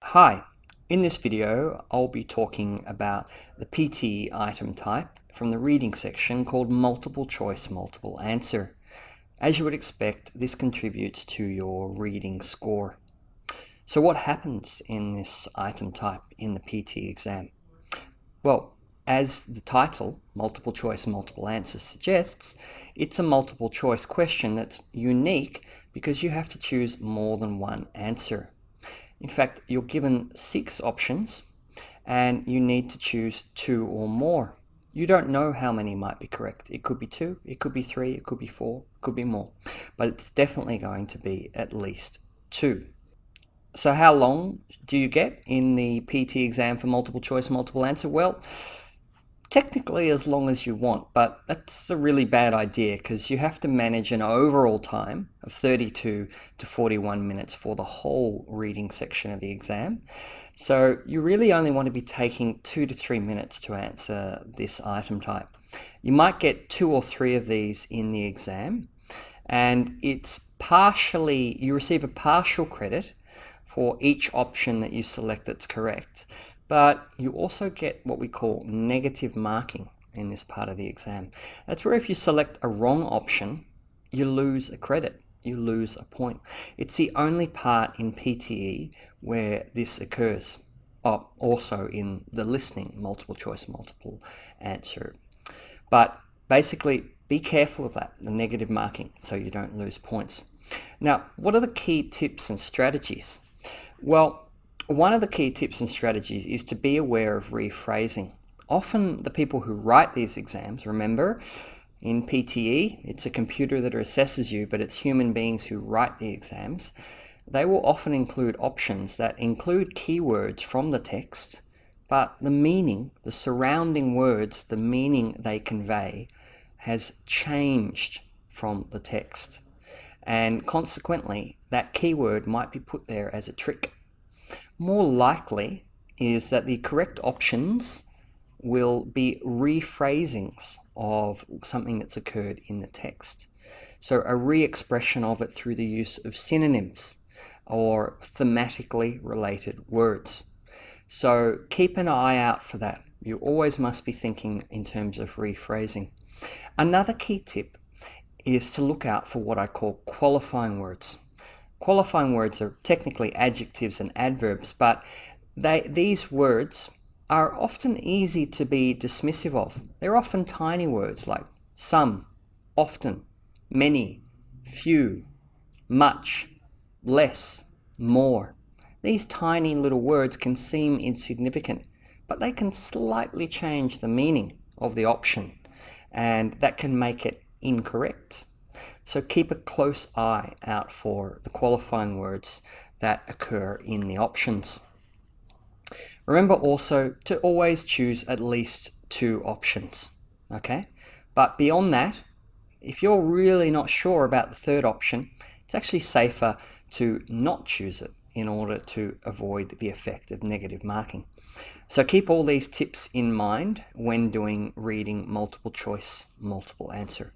Hi, in this video I'll be talking about the PTE item type from the reading section called multiple choice multiple answer. As you would expect, this contributes to your reading score. So what happens in this item type in the PTE exam? Well, as the title, multiple choice multiple answer, suggests, it's a multiple choice question that's unique because you have to choose more than one answer. In fact, you're given 6 options and you need to choose 2 or more. You don't know how many might be correct. It could be 2, it could be 3, it could be 4, it could be more. But it's definitely going to be at least 2. So how long do you get in the PT exam for multiple choice multiple answer? Well, technically as long as you want, but that's a really bad idea because you have to manage an overall time of 32 to 41 minutes for the whole reading section of the exam. So you really only want to be taking 2 to 3 minutes to answer this item type. You might get 2 or 3 of these in the exam, and you receive a partial credit for each option that you select that's correct. But you also get what we call negative marking in this part of the exam. That's where if you select a wrong option, you lose a credit, you lose a point. It's the only part in PTE where this occurs. Also in the listening multiple choice multiple answer. But basically, be careful of that, the negative marking, so you don't lose points. Now, what are the key tips and strategies? Well, one of the key tips and strategies is to be aware of rephrasing. Often the people who write these exams, remember, in PTE, it's a computer that assesses you, but it's human beings who write the exams. They will often include options that include keywords from the text, but the meaning, the surrounding words, the meaning they convey has changed from the text. And consequently, that keyword might be put there as a trick. More likely is that the correct options will be rephrasings of something that's occurred in the text. So a re-expression of it through the use of synonyms or thematically related words. So keep an eye out for that. You always must be thinking in terms of rephrasing. Another key tip is to look out for what I call qualifying words. Qualifying words are technically adjectives and adverbs, but these words are often easy to be dismissive of. They're often tiny words like some, often, many, few, much, less, more. These tiny little words can seem insignificant, but they can slightly change the meaning of the option, and that can make it incorrect. So keep a close eye out for the qualifying words that occur in the options. Remember also to always choose at least 2 options, okay? But beyond that, if you're really not sure about the third option, it's actually safer to not choose it in order to avoid the effect of negative marking. So keep all these tips in mind when doing reading multiple choice, multiple answer.